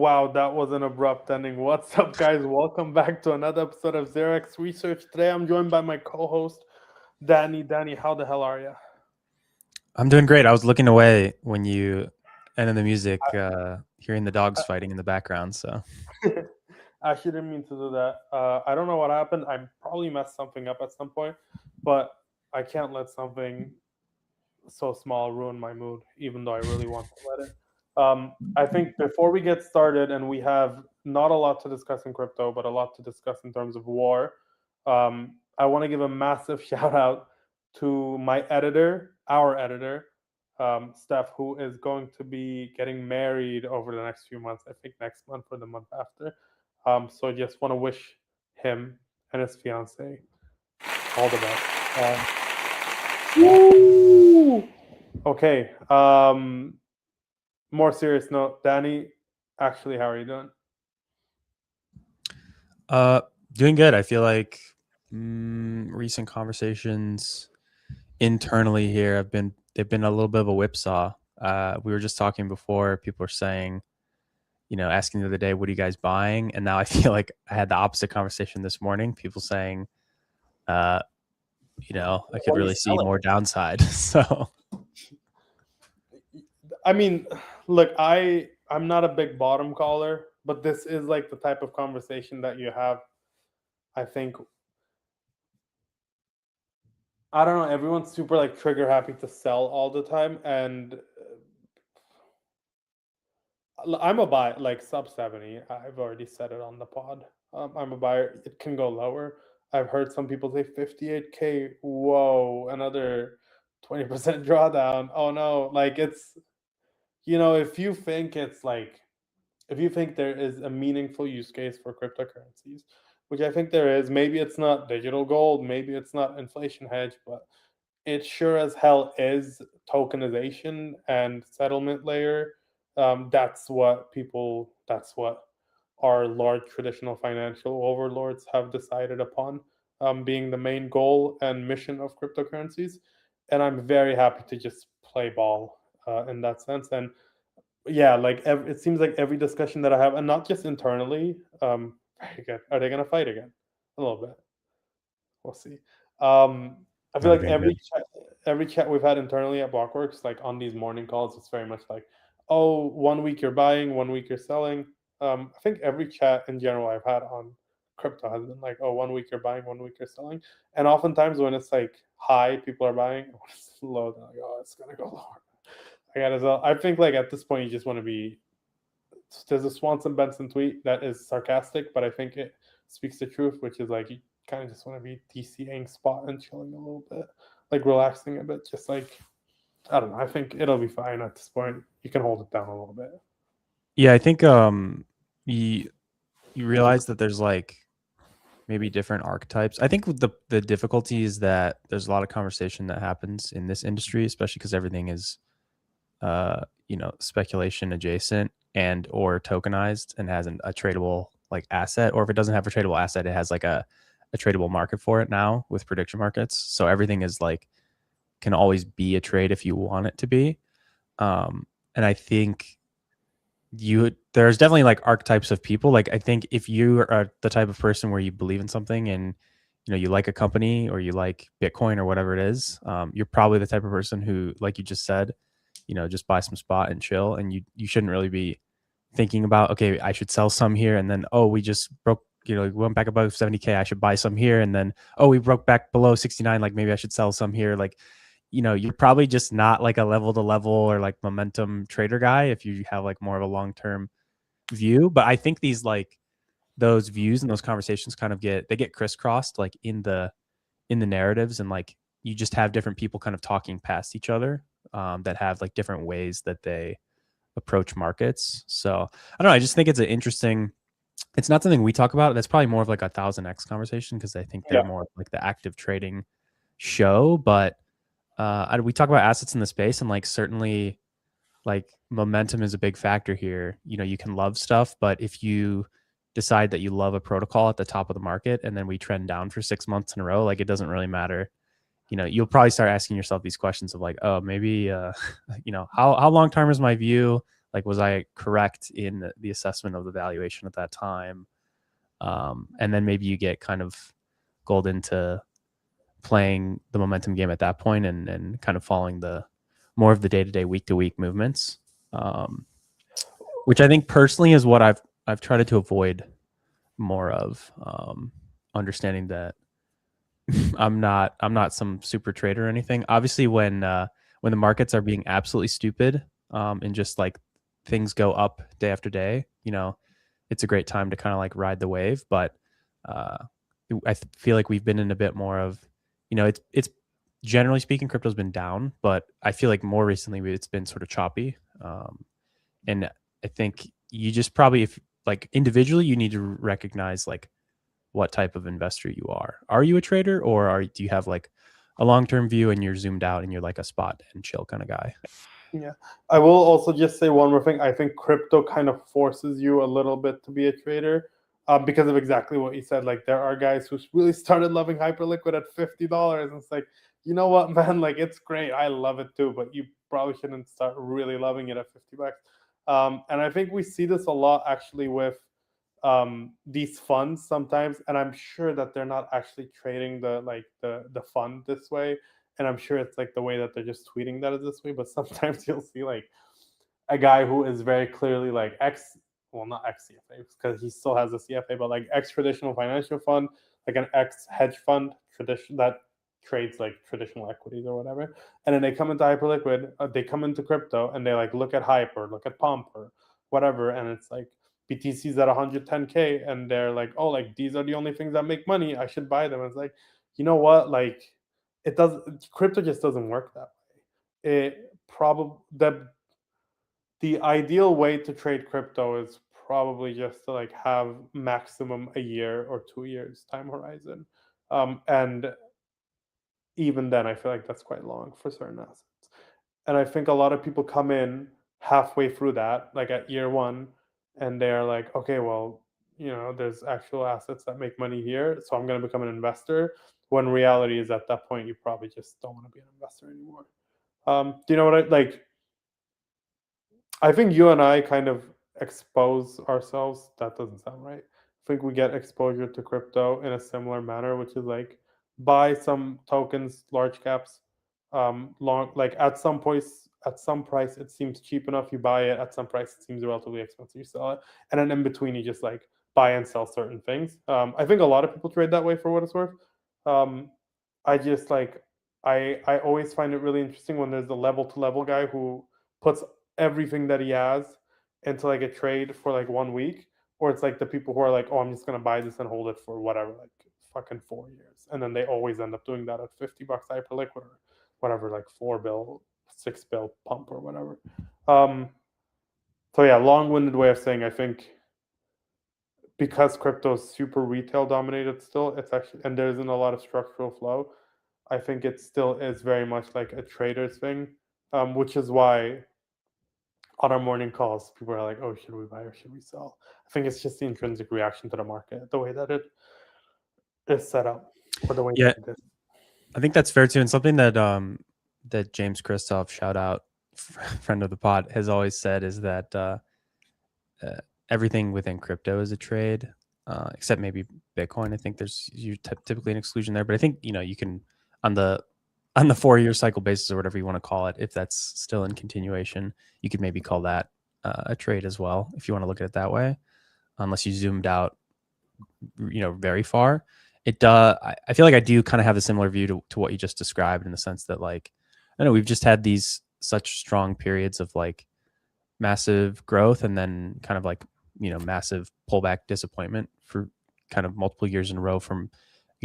wow, that was an abrupt ending. What's up, guys? Welcome back to another episode of 0xResearch. Today I'm joined by my co-host, Danny. Danny, how the hell are you? I'm doing great. I was looking away when you ended the music, hearing the dogs fighting in the background. So I actually didn't mean to do that. I don't know what happened. I probably messed something up at some point, but I can't let something so small ruin my mood, even though I really want to let it. I think before we get started, and we have not a lot to discuss in crypto, but a lot to discuss in terms of war, I want to give a massive shout out to my editor, our editor, Steph, who is going to be getting married over the next few months. I think next month or the month after. So just want to wish him and his fiance all the best. Woo! Okay. More serious note, Danny. Actually, how are you doing? doing good. I feel like recent conversations internally here they've been a little bit of a whipsaw. We were just talking before. People were saying, asking the other day, "What are you guys buying?" And now I feel like I had the opposite conversation this morning. People saying, uh, I could What are you really see selling? more downside. So I mean, look, I'm not a big bottom caller, but this is like the type of conversation that you have. I think I don't know. Everyone's super like trigger happy to sell all the time, and I'm a buy like sub 70. I've already said it on the pod. I'm a buyer. It can go lower. I've heard some people say 58K. Whoa, another 20% drawdown. Oh no, like it's if you think it's like if you think there is a meaningful use case for cryptocurrencies, which I think there is, maybe it's not digital gold, maybe it's not inflation hedge, but it sure as hell is tokenization and settlement layer. That's what our large traditional financial overlords have decided upon, being the main goal and mission of cryptocurrencies. And I'm very happy to just play ball in that sense. And yeah, like it seems like every discussion that I have, and not just internally, very good. Are they going to fight again? A little bit. We'll see. I feel not like looking good. every chat we've had internally at Blockworks, like on these morning calls, it's very much like, oh, 1 week you're buying, 1 week you're selling. I think every chat in general I've had on crypto has been like, oh, 1 week you're buying, 1 week you're selling. And oftentimes when it's like high, people are buying. When it's low, they're like, oh, it's gonna go lower. I got as well. I think like at this point you just want to be. There's a Swanson Benson tweet that is sarcastic, but I think it speaks the truth, which is like you kind of just want to be DCing spot and chilling a little bit, like relaxing a bit, just like I don't know. I think it'll be fine at this point. You can hold it down a little bit. Yeah, I think you realize that there's like maybe different archetypes. I think with the difficulty is that there's a lot of conversation that happens in this industry, especially because everything is speculation adjacent and or tokenized and has a tradable like asset, or if it doesn't have a tradable asset, it has like a tradable market for it now with prediction markets. So everything is like can always be a trade if you want it to be. And I think there's definitely like archetypes of people. Like I think if you are the type of person where you believe in something and you like a company or you like Bitcoin or whatever it is, you're probably the type of person who, like you just said, just buy some spot and chill. And you shouldn't really be thinking about, okay, I should sell some here, and then we just broke, we went back above 70K, I should buy some here, and then we broke back below 69, like maybe I should sell some here. Like you're probably just not like a level to level or like momentum trader guy if you have like more of a long-term view. But I think these like those views and those conversations kind of get crisscrossed like in the narratives, and like you just have different people kind of talking past each other, that have like different ways that they approach markets. So I don't know, I just think it's an interesting, it's not something we talk about. That's probably more of like a 1000x conversation because I think they're Yeah, more like the active trading show. But we talk about assets in the space, and like certainly like momentum is a big factor here. You can love stuff, but if you decide that you love a protocol at the top of the market and then we trend down for 6 months in a row, like it doesn't really matter. You'll probably start asking yourself these questions of like, oh, maybe how long term is my view? Like, was I correct in the assessment of the valuation at that time? And then maybe you get kind of gold into playing the momentum game at that point and kind of following the more of the day-to-day, week-to-week movements, which I think personally is what I've tried to avoid more of, understanding that I'm not some super trader or anything. Obviously, when the markets are being absolutely stupid, and just like things go up day after day, it's a great time to kind of like ride the wave. But uh, feel like we've been in a bit more of, it's generally speaking, crypto's been down, but I feel like more recently it's been sort of choppy. And I think you just probably, if like individually, you need to recognize like what type of investor you are. Are you a trader, or do you have like a long-term view and you're zoomed out and you're like a spot and chill kind of guy? Yeah. I will also just say one more thing. I think crypto kind of forces you a little bit to be a trader, because of exactly what you said. Like, there are guys who really started loving Hyperliquid at $50. And it's like, you know what, man? Like, it's great. I love it too, but you probably shouldn't start really loving it at $50. And I think we see this a lot actually with these funds sometimes, and I'm sure that they're not actually trading the fund this way, and I'm sure it's like the way that they're just tweeting that is this way. But sometimes you'll see like a guy who is very clearly like not ex CFA because he still has a CFA, but like ex traditional financial fund, like an ex hedge fund tradition that trades like traditional equities or whatever, and then they come into Hyperliquid, they come into crypto, and they like look at Hype or look at Pump or whatever, and it's like BTC's at 110K, and they're like, oh, like these are the only things that make money. I should buy them. And it's like, you know what? Like, it does. Crypto just doesn't work that way. It probably the ideal way to trade crypto is probably just to like have maximum a year or 2 years time horizon, and even then, I feel like that's quite long for certain assets. And I think a lot of people come in halfway through that, like at year one, and they're like, okay, well, there's actual assets that make money here, so I'm going to become an investor. When reality is at that point, you probably just don't want to be an investor anymore. Do you know what I like? I think you and I kind of expose ourselves. That doesn't sound right. I think we get exposure to crypto in a similar manner, which is like buy some tokens, large caps, long like at some price it seems cheap enough, you buy it. At some price it seems relatively expensive, you sell it, and then in between you just like buy and sell certain things. I think a lot of people trade that way for what it's worth. Um, I just like I always find it really interesting when there's the level to level guy who puts everything that he has into like a trade for like 1 week, or it's like the people who are like, oh, I'm just gonna buy this and hold it for whatever, like fucking 4 years, and then they always end up doing that at $50 Hyperliquid or whatever, like 4 bill, 6 bill pump or whatever. So yeah, long-winded way of saying I think because crypto is super retail dominated still, it's actually, and there isn't a lot of structural flow. I think it still is very much like a trader's thing, which is why on our morning calls, people are like, "Oh, should we buy or should we sell?" I think it's just the intrinsic reaction to the market, the way that it is set up, or the way Yeah, that it is. I think that's fair too. And something that that James Christoph, shout out, friend of the pod, has always said is that everything within crypto is a trade, except maybe Bitcoin. I think there's typically an exclusion there, but I think you can on the 4-year cycle basis or whatever you want to call it, if that's still in continuation, you could maybe call that a trade as well if you want to look at it that way, unless you zoomed out, very far. I feel like I do kind of have a similar view to what you just described, in the sense that like I know we've just had these such strong periods of like massive growth and then kind of like massive pullback disappointment for kind of multiple years in a row from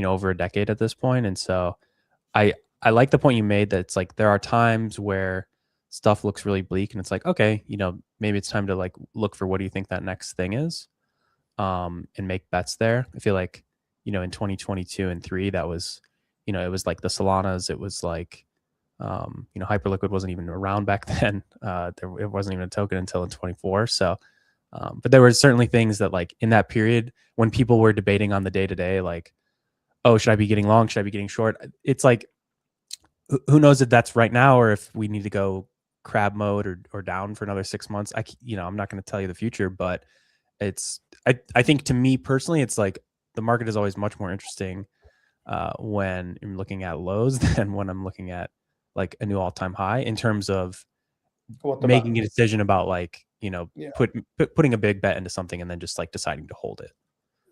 over a decade at this point. And so I like the point you made that it's like there are times where stuff looks really bleak and it's like, okay, maybe it's time to like look for what do you think that next thing is, and make bets there. I feel like in 2022 and 3, that was it was like the Solanas, it was like Hyperliquid wasn't even around back then. It wasn't even a token until in 24. So, but there were certainly things that like in that period when people were debating on the day to day, like, oh, should I be getting long? Should I be getting short? It's like, who knows if that's right now or if we need to go crab mode or down for another 6 months. I'm not going to tell you the future, but I think to me personally, it's like the market is always much more interesting when I'm looking at lows than when I'm looking at like a new all-time high in terms of What the making a bet? decision about like, Yeah. putting a big bet into something and then just like deciding to hold it.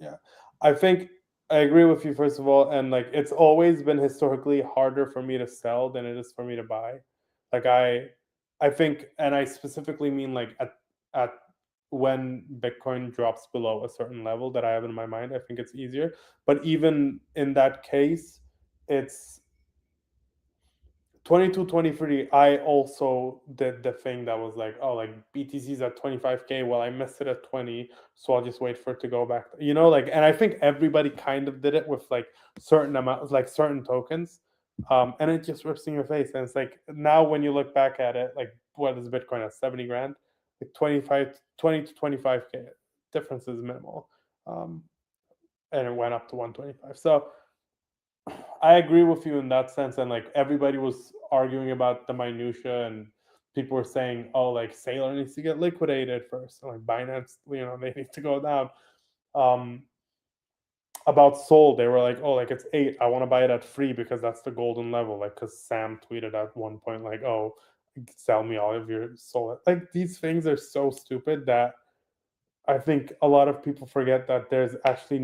Yeah. I think I agree with you first of all, and like it's always been historically harder for me to sell than it is for me to buy. Like I think, and I specifically mean like at when Bitcoin drops below a certain level that I have in my mind, I think it's easier. But even in that case, it's 22, 23. I also did the thing that was like, oh, like BTC's at 25K. Well, I missed it at 20, so I'll just wait for it to go back. Like, and I think everybody kind of did it with like certain amounts, like certain tokens. And it just rips in your face. And it's like now when you look back at it, like what is Bitcoin at 70 grand? Like 20 to 25K difference is minimal. Um, and it went up to 125. So I agree with you in that sense, and like everybody was arguing about the minutia, and people were saying, "Oh, like Sailor needs to get liquidated first, and like Binance, they need to go down." Um, about Sol, they were like, "Oh, like it's 8. I want to buy it at 3 because that's the golden level." Like, because Sam tweeted at one point, like, "Oh, sell me all of your Sol." Like these things are so stupid that I think a lot of people forget that there's actually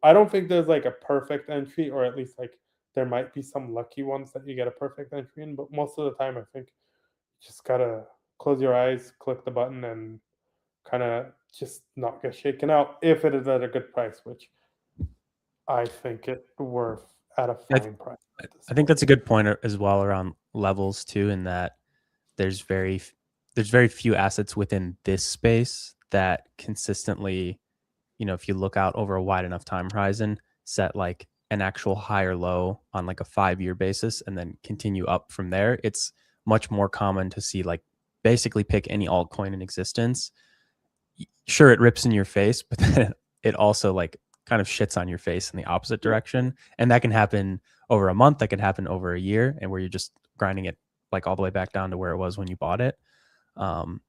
I don't think there's like a perfect entry, or at least like there might be some lucky ones that you get a perfect entry in, but most of the time I think you just gotta close your eyes, click the button, and kind of just not get shaken out if it is at a good price, which I think it worth at a I, fine price at this I think point. that's a good point as well around levels too, in that there's there's very few assets within this space that consistently, if you look out over a wide enough time horizon, set like an actual high or low on like a 5-year basis and then continue up from there. It's much more common to see like basically pick any altcoin in existence. Sure, it rips in your face, but then it also like kind of shits on your face in the opposite Yeah. direction. And that can happen over a month, that can happen over a year, and where you're just grinding it like all the way back down to where it was when you bought it. Um,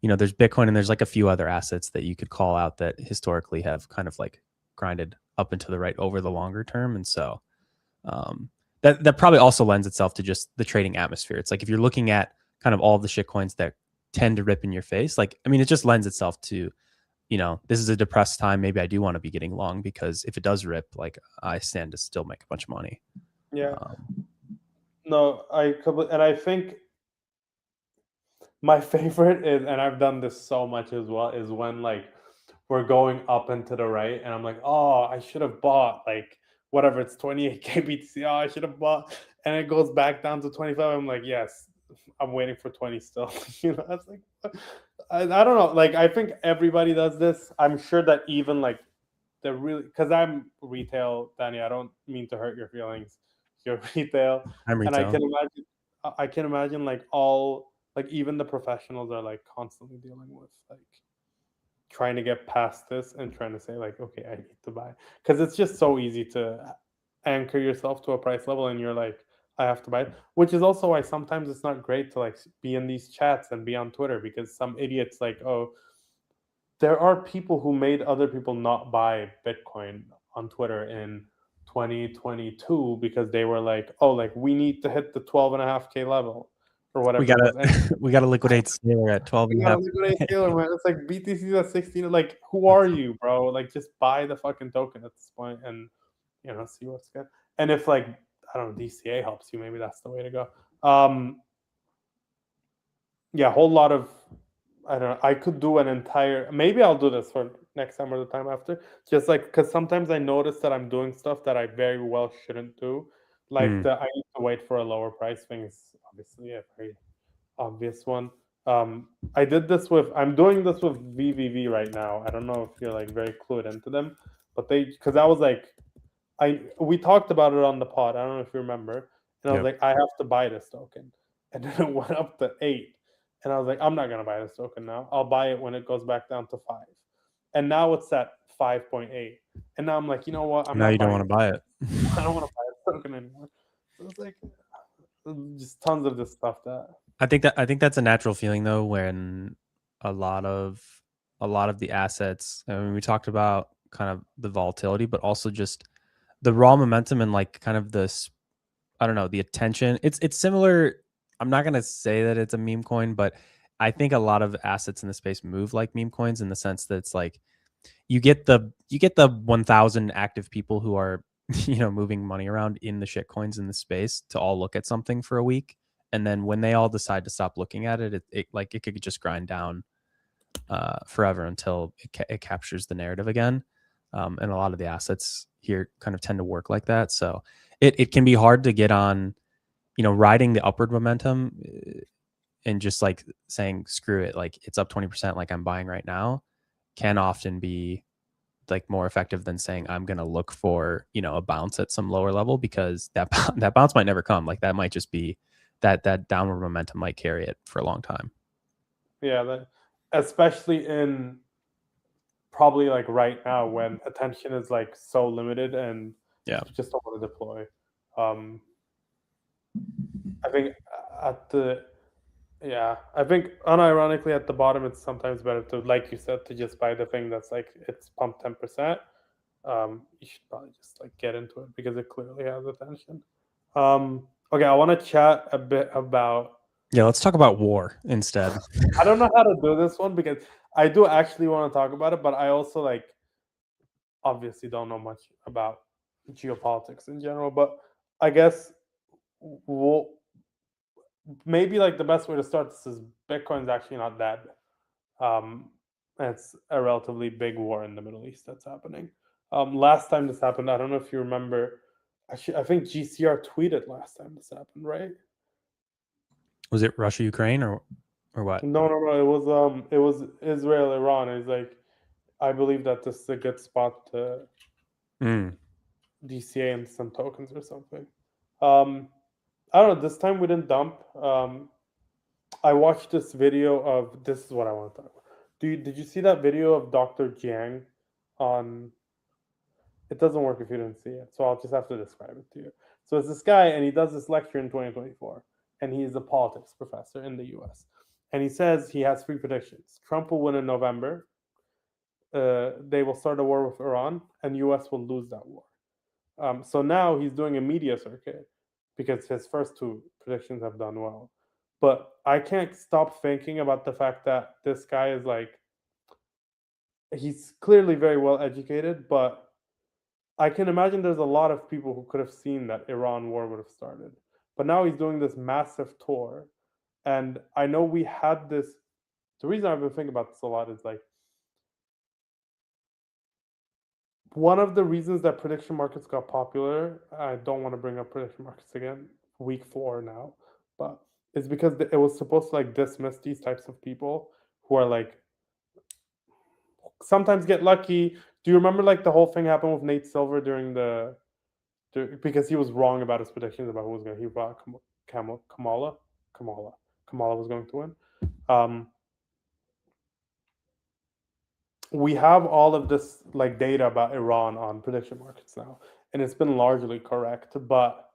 there's Bitcoin and there's like a few other assets that you could call out that historically have kind of like grinded up and to the right over the longer term. And so that probably also lends itself to just the trading atmosphere. It's like if you're looking at kind of all of the shit coins that tend to rip in your face, like, I mean, it just lends itself to, this is a depressed time. Maybe I do want to be getting long because if it does rip, like I stand to still make a bunch of money. Yeah. Um, No, and I think my favorite is, and I've done this so much as well, is when like we're going up and to the right, and I'm like, oh, I should have bought like whatever it's 28K BTC. Oh, I should have bought, and it goes back down to 25. I'm like, yes, I'm waiting for 20 still. That's like, I don't know. Like, I think everybody does this. I'm sure that even like the really, because I'm retail, Danny. I don't mean to hurt your feelings. You're retail, I'm and I retail. can imagine. I can imagine like all like even the professionals are like constantly dealing with like trying to get past this and trying to say like, okay, I need to buy, because it's just so easy to anchor yourself to a price level and you're like, I have to buy it. Which is also why sometimes it's not great to like be in these chats and be on Twitter, because some idiots like, oh, there are people who made other people not buy Bitcoin on Twitter in 2022 because they were like, oh, like we need to hit the 12.5K level or We whatever it gotta was. And we gotta liquidate Sailor at 12 we and a gotta half. liquidate Taylor, man. It's like BTC's at 16. Like, who are you, bro? Like, just buy the fucking token at this point and see what's good. And if like I don't know, DCA helps you, maybe that's the way to go. Yeah, a whole lot of I don't know. I could do an entire. Maybe I'll do this for next time or the time after. Just like because sometimes I notice that I'm doing stuff that I very well shouldn't do. Like Hmm. the I need to wait for a lower price thing is obviously a very obvious one. I did this with. I'm doing this with VVV right now. I don't know if you're like very clued into them, but because I was like, we talked about it on the pod. I don't know if you remember, and I was Yep. like, I have to buy this token, and then it went up to 8, and I was like, I'm not gonna buy this token now. I'll buy it when it goes back down to 5, and now it's at 5.8, and now I'm like, you know what? I'm Now not you don't buying want to it. buy it. I don't want to buy this token anymore. So it's like just tons of this stuff that. I think that's a natural feeling though when a lot of the assets. I mean, we talked about kind of the volatility, but also just the raw momentum and like kind of this. I don't know, the attention. It's similar. I'm not gonna say that it's a meme coin, but I think a lot of assets in the space move like meme coins in the sense that it's like you get the 1,000 active people who are moving money around in the shit coins in the space to all look at something for a week, and then when they all decide to stop looking at it, it could just grind down forever until it captures the narrative again. And a lot of the assets here kind of tend to work like that. So it can be hard to get on, riding the upward momentum and just like saying, screw it, like it's up 20%, like I'm buying right now, can often be like more effective than saying I'm going to look for, a bounce at some lower level, because that bounce might never come. Like that might just be that downward momentum might carry it for a long time. Yeah, especially in probably like right now when attention is like so limited and Yeah. you just don't want to deploy. I think at the I think unironically at the bottom it's sometimes better to, like you said, to just buy the thing that's like it's pumped 10%. You should probably just like get into it because it clearly has attention. Okay, I want to chat a bit about. Yeah, let's talk about war instead. I don't know how to do this one because I do actually want to talk about it, but I also like obviously don't know much about geopolitics in general. But I guess we'll, maybe like the best way to start this is Bitcoin's actually not dead. Um, it's a relatively big war in the Middle East that's happening. Last time this happened, I don't know if you remember. Actually, I think GCR tweeted last time this happened, right? Was it Russia, Ukraine, or what? No, no, no. It was Israel, Iran. It's like I believe that this is a good spot to DCA and some tokens or something. I don't know. This time we didn't dump. I watched this video of this is what I want to talk about. Did you see that video of Dr. Jiang on? It doesn't work if you didn't see it, so I'll just have to describe it to you. So it's this guy, and he does this lecture in 2024, and he's a politics professor in the U.S. And he says he has three predictions: Trump will win in November, they will start a war with Iran, and U.S. will lose that war. So now he's doing a media circuit because his first two predictions have done well. But I can't stop thinking about the fact that this guy is like, he's clearly very well educated, but I can imagine there's a lot of people who could have seen that Iran war would have started. But now he's doing this massive tour. And I know we had this. The reason I've been thinking about this a lot is like, one of the reasons that prediction markets got popular, I don't want to bring up prediction markets again, week 4 now, but it's because it was supposed to like dismiss these types of people who are like sometimes get lucky. Do you remember like the whole thing happened with Nate Silver because he was wrong about his predictions about who was going to, he thought Kamala was going to win. We have all of this like data about Iran on prediction markets now, and it's been largely correct. But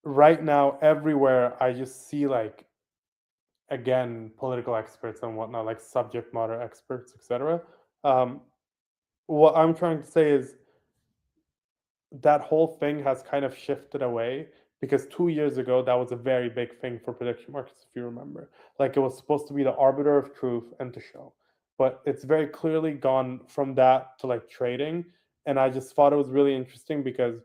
right now, everywhere I just see like, again, political experts and whatnot, like subject matter experts, etc. What I'm trying to say is that whole thing has kind of shifted away because 2 years ago that was a very big thing for prediction markets, if you remember. Like it was supposed to be the arbiter of truth and to show, but it's very clearly gone from that to like trading. And I just thought it was really interesting because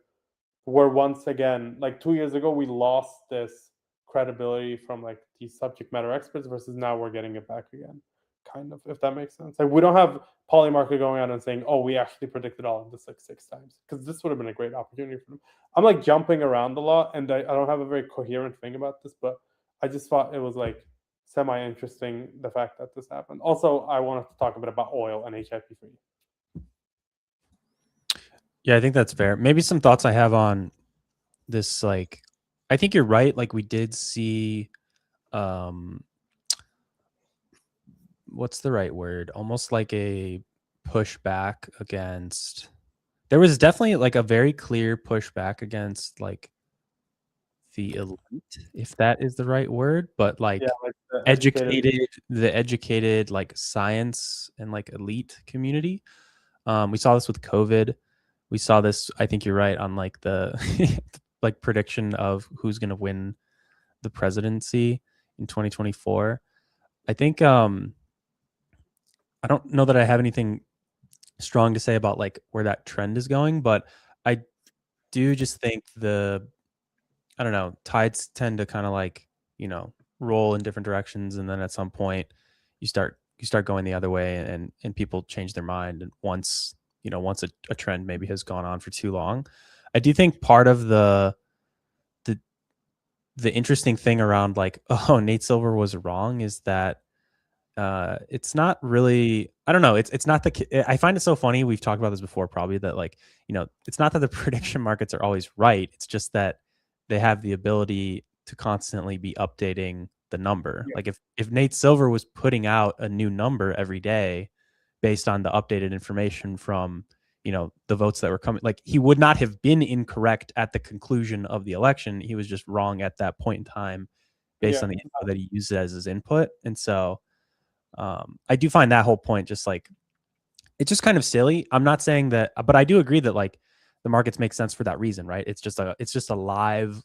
we're once again, like 2 years ago we lost this credibility from like these subject matter experts versus now we're getting it back again, kind of, if that makes sense. Like we don't have Polymarket going out and saying, oh, we actually predicted all of this like 6 times, because this would have been a great opportunity for them. I'm like jumping around a lot and I don't have a very coherent thing about this, but I just thought it was like semi-interesting the fact that this happened. Also, I wanted to talk a bit about oil and HIP-3. Yeah, I think that's fair. Maybe some thoughts I have on this, like, I think you're right. Like we did see, what's the right word? Almost like a pushback against, there was definitely like a very clear pushback against like the elite, if that is the right word, but Yeah, like like the educated. the educated like science and like elite community. We saw this with COVID. We saw this, I think you're right, on like the like prediction of who's going to win the presidency in 2024. I think I don't know that I have anything strong to say about like where that trend is going, but I do just think I don't know, tides tend to kind of like, roll in different directions, and then at some point you start going the other way, and people change their mind, and once a trend maybe has gone on for too long. I do think part of the the interesting thing around like, oh, Nate Silver was wrong is that it's not really, I don't know, it's not I find it so funny, we've talked about this before probably, that like, it's not that the prediction markets are always right, it's just that they have the ability to constantly be updating the number. Yeah, Like if Nate Silver was putting out a new number every day based on the updated information from the votes that were coming, like he would not have been incorrect at the conclusion of the election, he was just wrong at that point in time based yeah. on the info that he used as his input. And so I do find that whole point just like, it's just kind of silly. I'm not saying that, but I do agree that like the markets make sense for that reason, right? It's just a live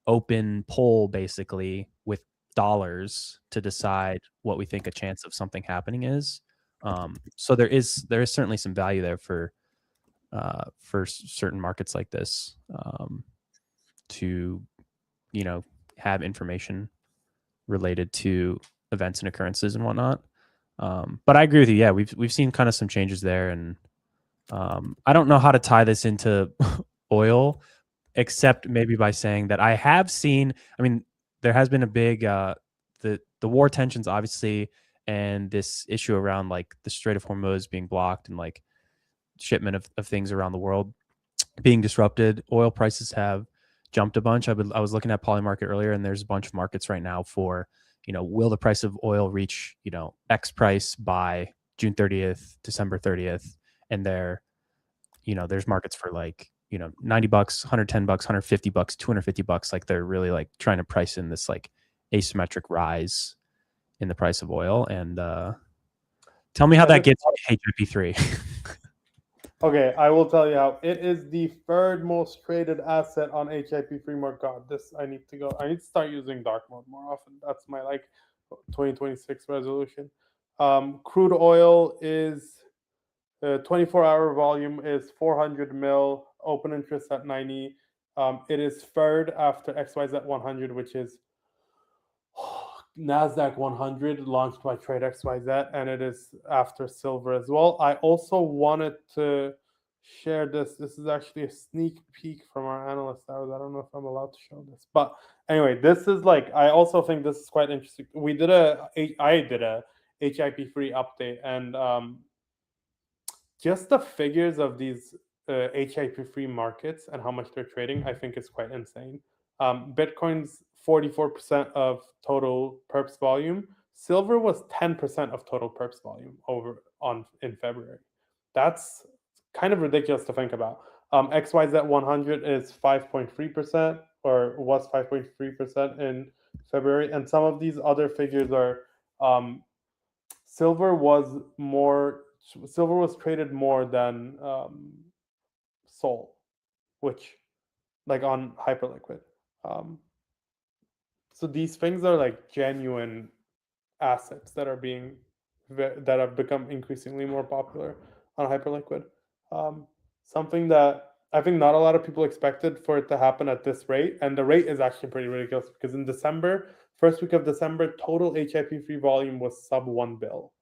open poll basically with dollars to decide what we think a chance of something happening is. So there is certainly some value there for certain markets like this, to have information related to events and occurrences and whatnot. But I agree with you. Yeah, we've seen kind of some changes there, and I don't know how to tie this into oil, except maybe by saying that I have seen. I mean, there has been a big the war tensions, obviously, and this issue around like the Strait of Hormuz being blocked and like shipment of things around the world being disrupted. Oil prices have jumped a bunch. I was looking at Polymarket earlier, and there's a bunch of markets right now for, will the price of oil reach, X price by June 30th, December 30th, and there's markets for like, $90, $110, $150, $250. Like they're really like trying to price in this like asymmetric rise in the price of oil. And tell me how And that it's gets HIP-3. okay. I will tell you how it is the third most traded asset on HIP-3 market. God, this I need to go. I need to start using dark mode more often. That's my like 2026 resolution. Crude oil is 24-hour volume is 400 mil. Open interest at 90. It is third after XYZ 100, which is Nasdaq 100 launched by Trade XYZ, and it is after silver as well. I also wanted to share this. This is actually a sneak peek from our analyst hours. I don't know if I'm allowed to show this, but anyway, this is like, I also think this is quite interesting. I did a HIP-3 update, and just the figures of these HIP-3 markets and how much they're trading, I think is quite insane. Bitcoin's 44% of total perps volume. Silver was 10% of total perps volume over on in February. That's kind of ridiculous to think about. XYZ 100 is 5.3%, or was 5.3% in February, and some of these other figures are silver was more silver was traded more than Sol, which like on Hyperliquid. Um, so these things are like genuine assets that are that have become increasingly more popular on Hyperliquid. Um, Something that I think not a lot of people expected for it to happen at this rate, and the rate is actually pretty ridiculous because in December, first week of December, total HIP-3 volume was sub 1 bill.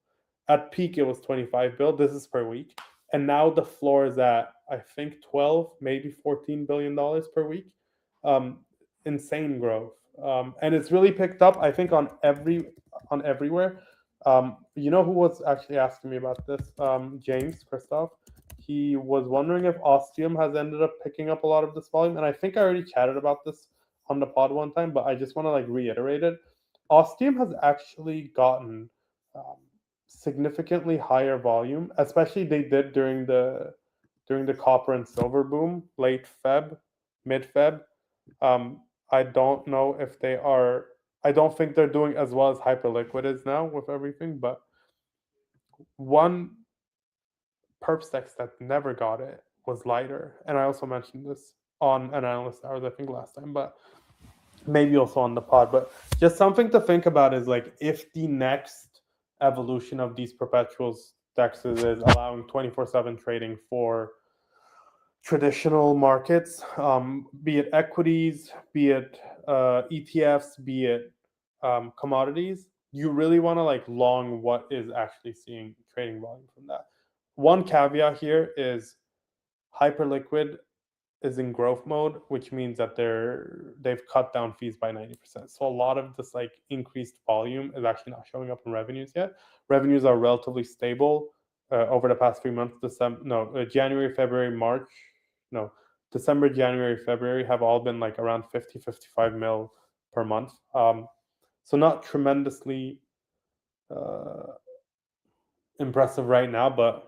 At peak, it was 25 bill. This is per week. And now the floor is at, I think, 12, maybe $14 billion per week. Um, Insane growth. And it's really picked up, I think, on everywhere. You know who was actually asking me about this? James Christoph. He was wondering if Ostium has ended up picking up a lot of this volume. And I think I already chatted about this on the pod one time, but I just want to like reiterate it. Ostium has actually gotten um, significantly higher volume, especially they did during the copper and silver boom, late Feb, mid Feb. I don't know if they are. I don't think they're doing as well as Hyperliquid is now with everything. But one perp dex that never got it was Lighter, and I also mentioned this on an analyst hours I think last time, but maybe also on the pod. But just something to think about is like if the next evolution of these perpetuals dexes is allowing 24/7 trading for traditional markets, be it equities, be it ETFs, be it commodities, you really want to like long what is actually seeing trading volume from that. One caveat here is Hyperliquid is in growth mode, which means that they've cut down fees by 90%. So a lot of this like increased volume is actually not showing up in revenues yet. Revenues are relatively stable over the past 3 months. January, February, March, no, December, January, February have all been like around 50, 55 mil per month. So not tremendously impressive right now, but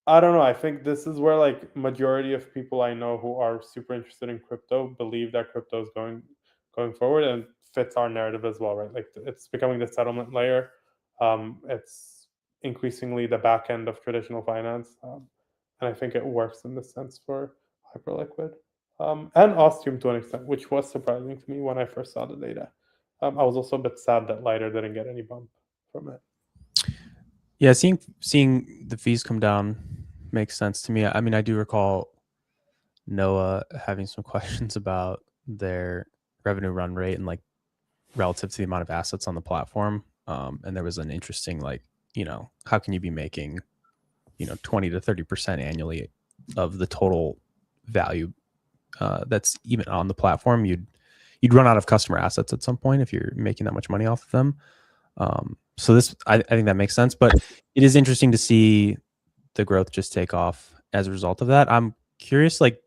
I don't know. I think this is where like majority of people I know who are super interested in crypto believe that crypto is going forward and fits our narrative as well, right? Like it's becoming the settlement layer. It's increasingly the back end of traditional finance, and I think it works in this sense for Hyperliquid and Ostium to an extent, which was surprising to me when I first saw the data. I was also a bit sad that Lighter didn't get any bump from it. Yeah, seeing the fees come down makes sense to me. I mean, I do recall Noah having some questions about their revenue run rate and like relative to the amount of assets on the platform. And there was an interesting like, how can you be making, 20 to 30% annually of the total value that's even on the platform? You'd run out of customer assets at some point if you're making that much money off of them. So this, I think that makes sense, but it is interesting to see the growth just take off as a result of that. I'm curious, like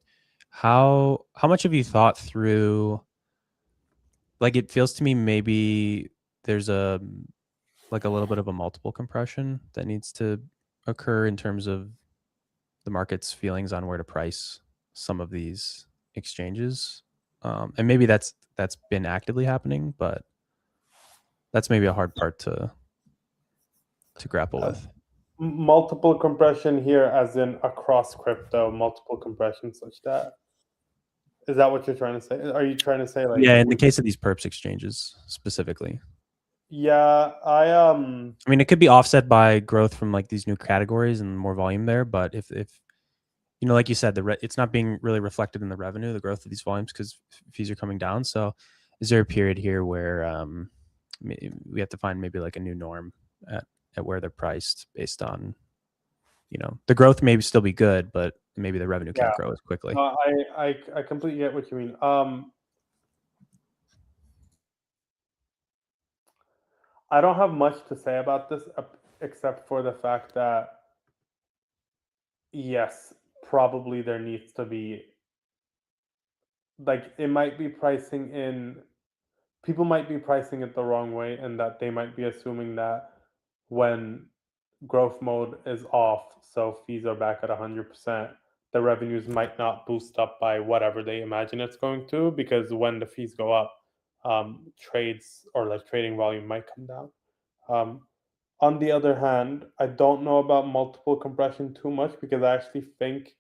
how much have you thought through? Like it feels to me maybe there's a little bit of a multiple compression that needs to occur in terms of the market's feelings on where to price some of these exchanges, and maybe that's been actively happening, but that's maybe a hard part to grapple with. Multiple compression here, as in across crypto, multiple compression such that. Is that what you're trying to say? Are you trying to say like? Yeah, in the case of these perps exchanges specifically. Yeah, I mean, it could be offset by growth from like these new categories and more volume there, but if like you said, it's not being really reflected in the revenue, the growth of these volumes, because fees are coming down. So, is there a period here where we have to find maybe like a new norm at where they're priced based on, the growth may still be good, but maybe the revenue can't grow as quickly. I completely get what you mean. I don't have much to say about this except for the fact that yes, probably there needs to be like it might be pricing in. People might be pricing it the wrong way, and that they might be assuming that when growth mode is off, so fees are back at 100%, the revenues might not boost up by whatever they imagine it's going to, because when the fees go up, trades or like trading volume might come down. Um, on the other hand, I don't know about multiple compression too much because I actually think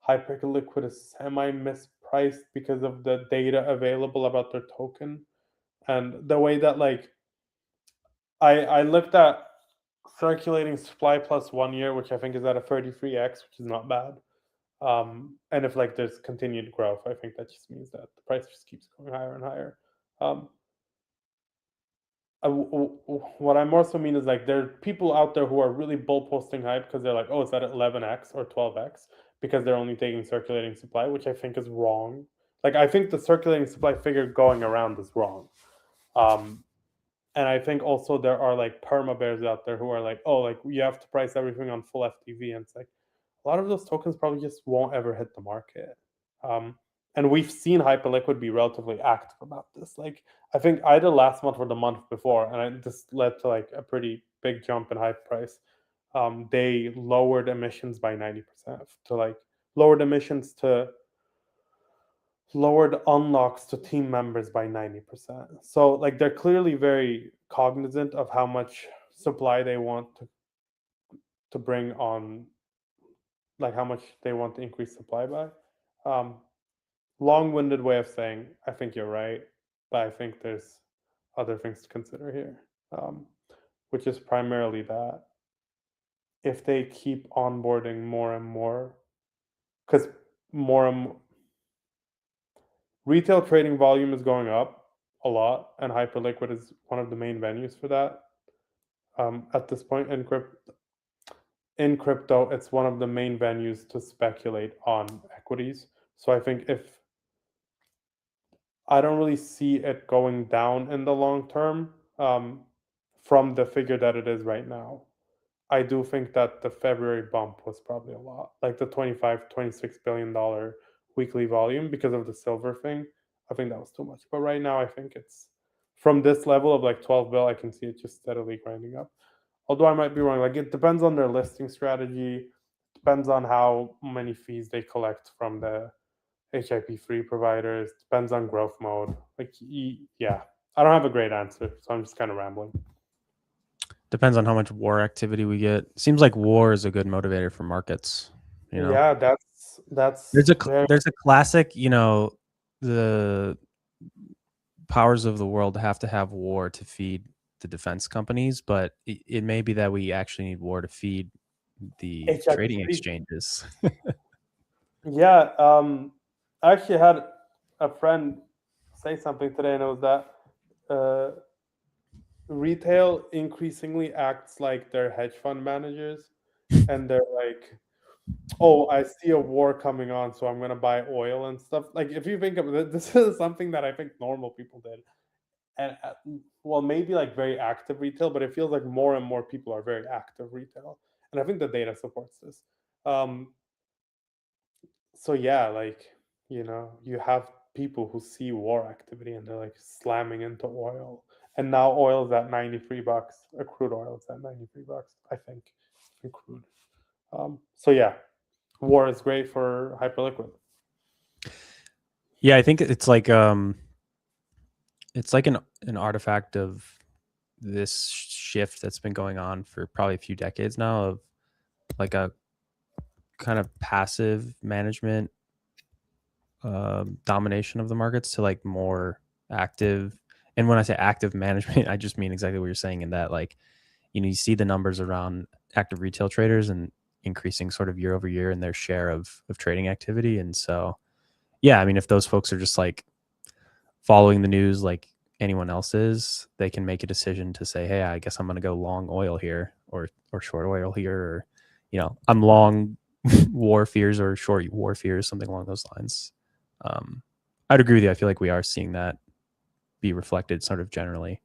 Hyperliquid is semi mispriced because of the data available about their token and the way that like I looked at circulating supply plus 1 year, which I think is at a 33x, which is not bad. And if like there's continued growth, I think that just means that the price just keeps going higher and higher. Um, what I more so mean is like there are people out there who are really bull posting hype because they're like, oh, it's at 11x or 12x because they're only taking circulating supply, which I think is wrong. Like I think the circulating supply figure going around is wrong. Um, and I think also there are like perma bears out there who are like, oh, like you have to price everything on full FTV, and it's like a lot of those tokens probably just won't ever hit the market. Um, and we've seen Hyperliquid be relatively active about this. Like I think either last month or the month before, and this led to like a pretty big jump in hype price. They lowered emissions by 90% to like lowered emissions to lowered unlocks to team members by 90%. So like they're clearly very cognizant of how much supply they want to bring on, like how much they want to increase supply by. Um, long-winded way of saying I think you're right, but I think there's other things to consider here, which is primarily that if they keep onboarding more and more, because more and more retail trading volume is going up a lot, and Hyperliquid is one of the main venues for that. At this point in crypto, it's one of the main venues to speculate on equities. So I think if I don't really see it going down in the long term, from the figure that it is right now. I do think that the February bump was probably a lot, like the 25, $26 billion weekly volume because of the silver thing. I think that was too much. But right now, I think it's from this level of like 12 bill, I can see it just steadily grinding up. Although I might be wrong. Like it depends on their listing strategy, depends on how many fees they collect from the HIP-3 providers, depends on growth mode. Like, yeah, I don't have a great answer, so I'm just kind of rambling. Depends on how much war activity we get. Seems like war is a good motivator for markets. You know, Yeah, that's very there's a classic. You know, the powers of the world have to have war to feed the defense companies, but it may be that we actually need war to feed the trading HIP-3. exchanges. Yeah, I actually had a friend say something today, and it was that uh, retail increasingly acts like they're hedge fund managers, and they're like, "Oh, I see a war coming on, so I'm gonna buy oil and stuff." Like, if you think of it, this is something that I think normal people did, and well, maybe like very active retail, but it feels like more and more people are very active retail, and I think the data supports this. Um, so yeah, like you have people who see war activity and they're like slamming into oil, and now oil is at $93. A crude oil is at $93, I think, in crude. So yeah, war is great for Hyperliquid. Yeah, I think it's like an artifact of this shift that's been going on for probably a few decades now of like a kind of passive management domination of the markets to like more active. And when I say active management, I just mean exactly what you're saying in that like you see the numbers around active retail traders and increasing sort of year over year in their share of trading activity. And so yeah, I mean if those folks are just like following the news like anyone else is, they can make a decision to say, hey, I guess I'm going to go long oil here or short oil here, or I'm long war fears or short war fears, something along those lines. Um, I'd agree with you. I feel like we are seeing that be reflected sort of generally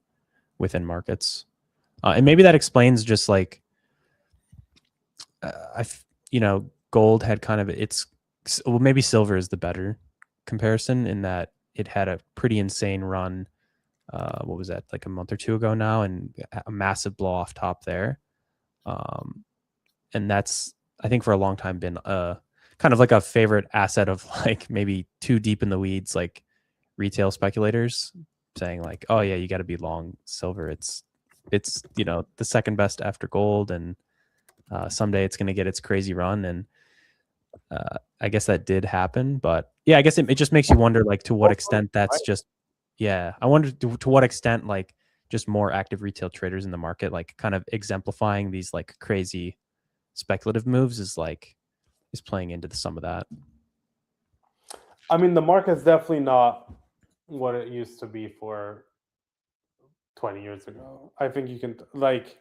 within markets, and maybe that explains just like gold had kind of well, maybe silver is the better comparison in that it had a pretty insane run. What was that, like a month or two ago now, and a massive blow off top there. Um, and that's, I think, for a long time been a kind of like a favorite asset of like maybe too deep in the weeds, like retail speculators saying like, oh yeah, you got to be long silver. It's the second best after gold, and someday it's going to get its crazy run. And I guess that did happen, but yeah, I guess it just makes you wonder like to what Hopefully, extent that's right? just, yeah, I wonder to what extent like just more active retail traders in the market, like kind of exemplifying these like crazy speculative moves is playing into some of that. I mean, the market's definitely not what it used to be for 20 years ago. I think you can like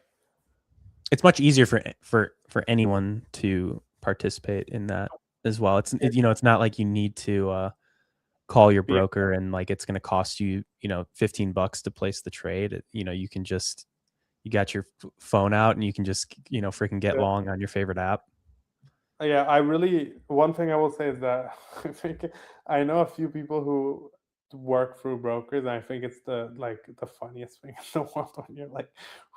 It's much easier for anyone to participate in that as well. It's not like you need to call your be broker and like it's going to cost you, $15 to place the trade. You can just, you got your phone out and you can just, freaking get yeah. long on your favorite app. Yeah, one thing I will say is that I think I know a few people who work through brokers, and I think it's the funniest thing in the world when you're like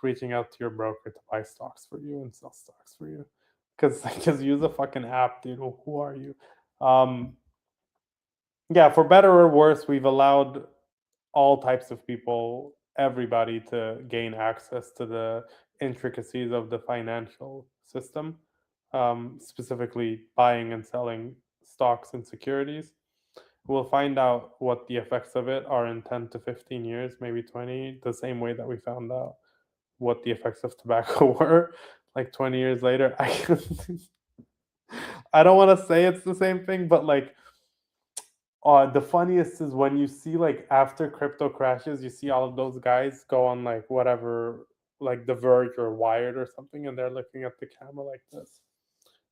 reaching out to your broker to buy stocks for you and sell stocks for you. Because use a fucking app, dude. Who are you? Um, yeah, for better or worse, we've allowed all types of people, everybody, to gain access to the intricacies of the financial system, specifically buying and selling stocks and securities. We'll find out what the effects of it are in 10 to 15 years, maybe 20, the same way that we found out what the effects of tobacco were like 20 years later. I don't want to say it's the same thing, but like the funniest is when you see like after crypto crashes, you see all of those guys go on like whatever, like The Verge or Wired or something, and they're looking at the camera like this,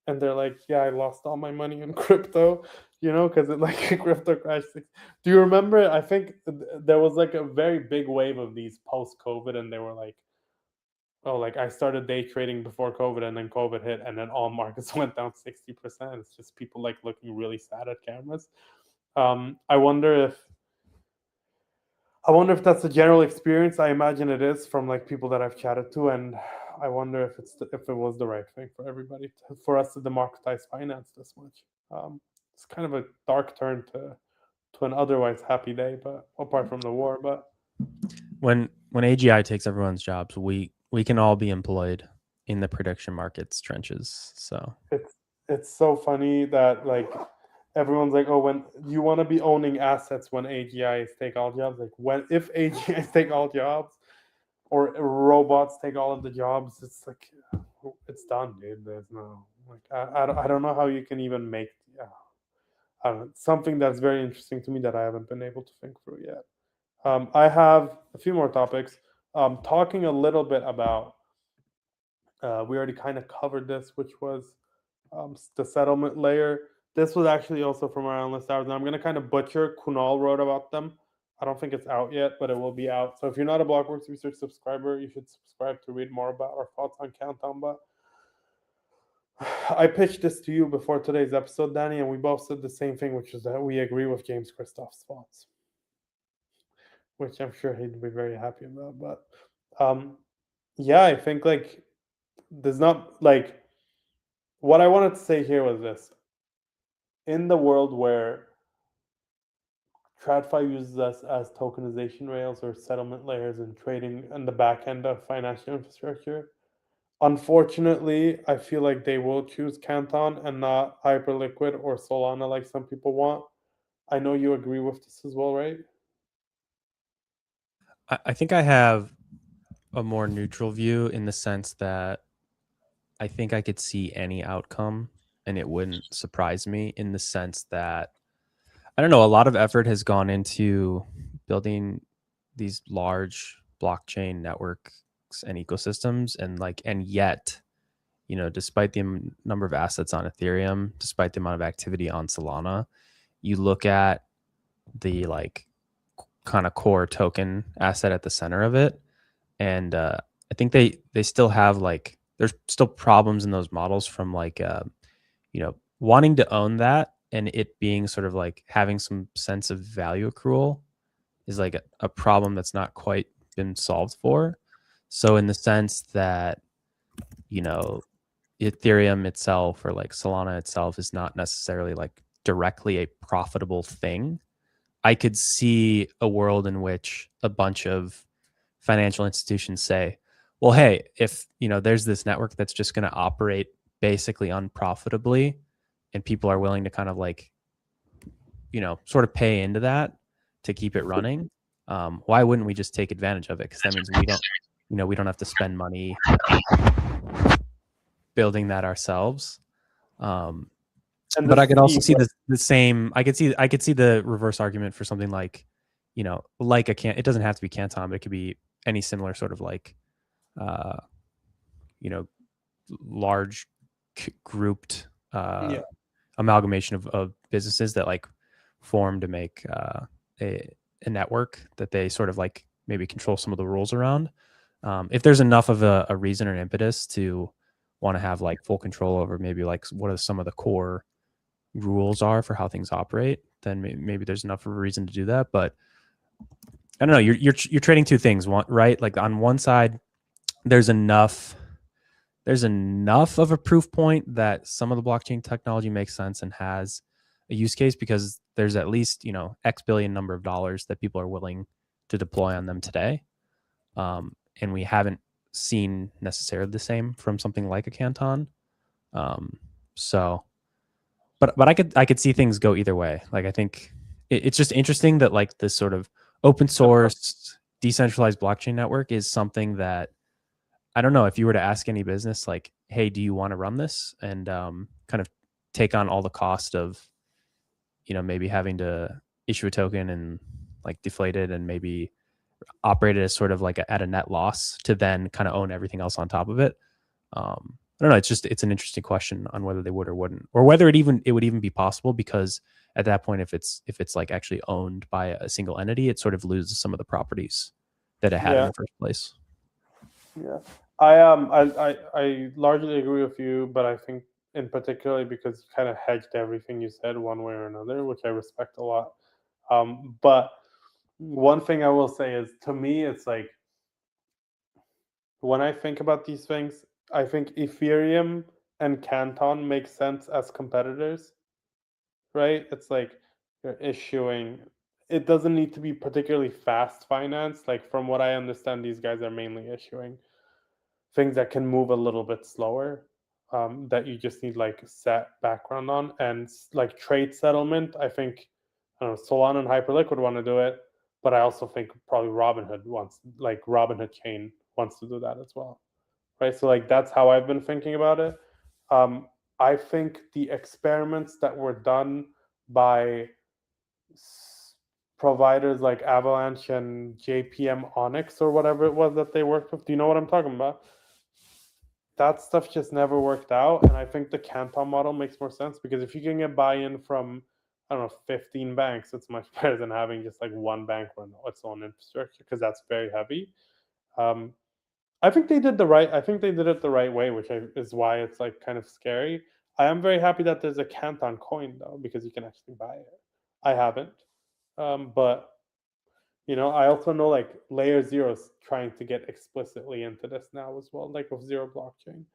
and they're like, "Yeah, I lost all my money in crypto," because it like crypto crashed. Do you remember? I think there was like a very big wave of these post COVID, and they were like, "Oh, like I started day trading before COVID, and then COVID hit, and then all markets went down 60%." It's just people like looking really sad at cameras. Um, I wonder if I wonder if that's a general experience. I imagine it is from like people that I've chatted to, and I wonder if if it was the right thing for everybody for us to democratize finance this much. It's kind of a dark turn to an otherwise happy day, but apart from the war, but When AGI takes everyone's jobs, we can all be employed in the prediction markets trenches. So it's so funny that like everyone's like, oh, when you want to be owning assets when AGIs take all jobs, like when if AGIs take all jobs or robots take all of the jobs, it's like it's done, dude. There's no like I don't know how you can even make I don't know, something that's very interesting to me that I haven't been able to think through yet. I have a few more topics. Talking a little bit about we already kind of covered this, which was the settlement layer. This was actually also from our analyst hours, and I'm going to kind of butcher. Kunal wrote about them. I don't think it's out yet, but it will be out. So if you're not a Blockworks Research subscriber, you should subscribe to read more about our thoughts on Countdown. But I pitched this to you before today's episode, Danny, and we both said the same thing, which is that we agree with James Christoph's thoughts, which I'm sure he'd be very happy about. But yeah, I think like there's not like what I wanted to say here was this: in the world where TradFi uses us as tokenization rails or settlement layers and trading and the back end of financial infrastructure. Unfortunately, I feel like they will choose Canton and not Hyperliquid or Solana like some people want. I know you agree with this as well, right? I think I have a more neutral view in the sense that I think I could see any outcome and it wouldn't surprise me, in the sense that I don't know, a lot of effort has gone into building these large blockchain networks and ecosystems, and yet, despite the number of assets on Ethereum, despite the amount of activity on Solana, you look at the like kind of core token asset at the center of it, and I think they still have like there's still problems in those models from like wanting to own that, and it being sort of like having some sense of value accrual is like a problem that's not quite been solved for. So in the sense that, you know, Ethereum itself or like Solana itself is not necessarily like directly a profitable thing, I could see a world in which a bunch of financial institutions say, well, hey, if there's this network that's just going to operate basically unprofitably, and people are willing to kind of like sort of pay into that to keep it running, why wouldn't we just take advantage of it? Because that means we don't have to spend money building that ourselves. um, And the but I could also speed. see the same. I could see the reverse argument for something like, like a can. It doesn't have to be Canton, but it could be any similar sort of like, uh, you know, large grouped Yeah. amalgamation of businesses that like form to make a network that they sort of like maybe control some of the rules around. If there's enough of a reason or an impetus to want to have like full control over maybe like what are some of the core rules are for how things operate, then maybe there's enough of a reason to do that. But I don't know. You're trading two things, right? Like on one side, there's enough of a proof point that some of the blockchain technology makes sense and has a use case, because there's at least, X billion number of dollars that people are willing to deploy on them today. And we haven't seen necessarily the same from something like a Canton. So, but I could see things go either way. Like, I think it's just interesting that like this sort of open source decentralized blockchain network is something that, I don't know, if you were to ask any business, like, hey, do you want to run this, and kind of take on all the cost of, maybe having to issue a token and like deflate it and maybe operate it as sort of like at a net loss to then kind of own everything else on top of it. I don't know. It's an interesting question on whether they would or wouldn't, or whether it would even be possible, because at that point, if it's like actually owned by a single entity, it sort of loses some of the properties that it had in the first place. Yeah, I largely agree with you, but I think in particular because you kind of hedged everything you said one way or another, which I respect a lot. But one thing I will say is, to me, it's like when I think about these things, I think Ethereum and Canton make sense as competitors, right? It's like you're issuing. It doesn't need to be particularly fast finance. Like from what I understand, these guys are mainly issuing things that can move a little bit slower, that you just need like set background on, and like trade settlement. I think, I don't know, Solana and Hyperliquid want to do it, but I also think probably Robinhood Chain wants to do that as well, right? So like that's how I've been thinking about it. I think the experiments that were done by providers like Avalanche and JPM Onyx or whatever it was that they worked with. Do you know what I'm talking about? That stuff just never worked out, and I think the Canton model makes more sense, because if you can get buy-in from, I don't know, 15 banks, it's much better than having just like one bank run its own infrastructure, because that's very heavy. I think they did it the right way, which is why it's like kind of scary. I am very happy that there's a Canton coin though, because you can actually buy it. I haven't, but I also know like Layer Zero's trying to get explicitly into this now as well, like with Zero Blockchain.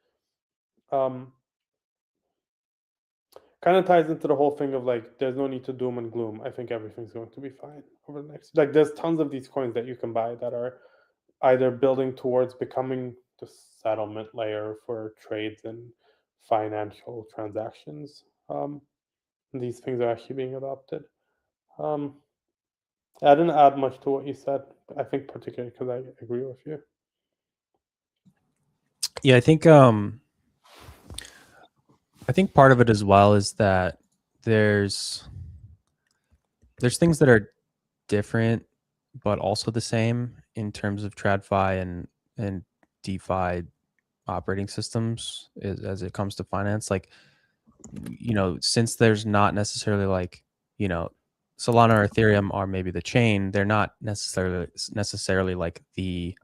Kind of ties into the whole thing of like, there's no need to doom and gloom. I think everything's going to be fine over the next. Like, there's tons of these coins that you can buy that are either building towards becoming the settlement layer for trades and financial transactions. These things are actually being adopted. I didn't add much to what you said. I think particularly because I agree with you. Yeah, I think part of it as well is that there's things that are different but also the same in terms of TradFi and DeFi operating systems as it comes to finance. Like, since there's not necessarily like, Solana or Ethereum are maybe the chain, they're not necessarily like they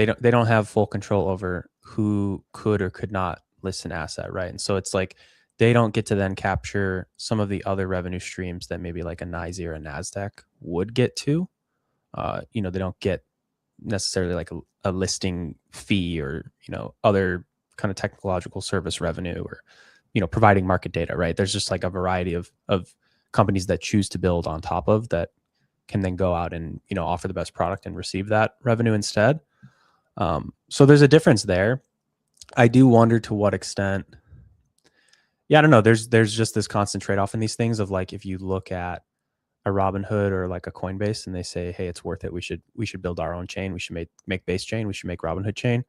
don't have full control over who could or could not list an asset, right? And so it's like they don't get to then capture some of the other revenue streams that maybe like a NYSE or a NASDAQ would get to. They don't get necessarily like a listing fee or, other kind of technological service revenue or, providing market data, right? There's just like a variety of companies that choose to build on top of that can then go out and, offer the best product and receive that revenue instead. So there's a difference there. I do wonder to what extent, I don't know. There's just this constant trade-off in these things of like, if you look at a Robinhood or like a Coinbase and they say, hey, it's worth it, we should build our own chain, we should make Base chain, we should make Robinhood chain.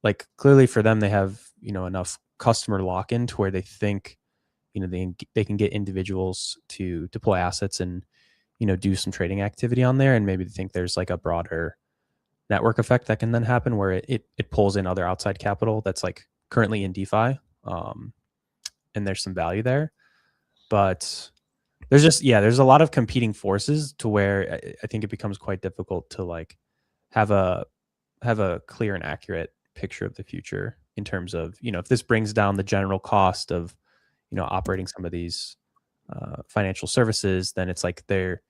Like, clearly for them, they have, enough customer lock-in to where they think, they can get individuals to deploy assets and, do some trading activity on there. And maybe they think there's like a broader network effect that can then happen where it pulls in other outside capital that's like currently in DeFi. And there's some value there. But there's a lot of competing forces to where I think it becomes quite difficult to like have a clear and accurate picture of the future in terms of, if this brings down the general cost of, operating some of these financial services, then it's like they're,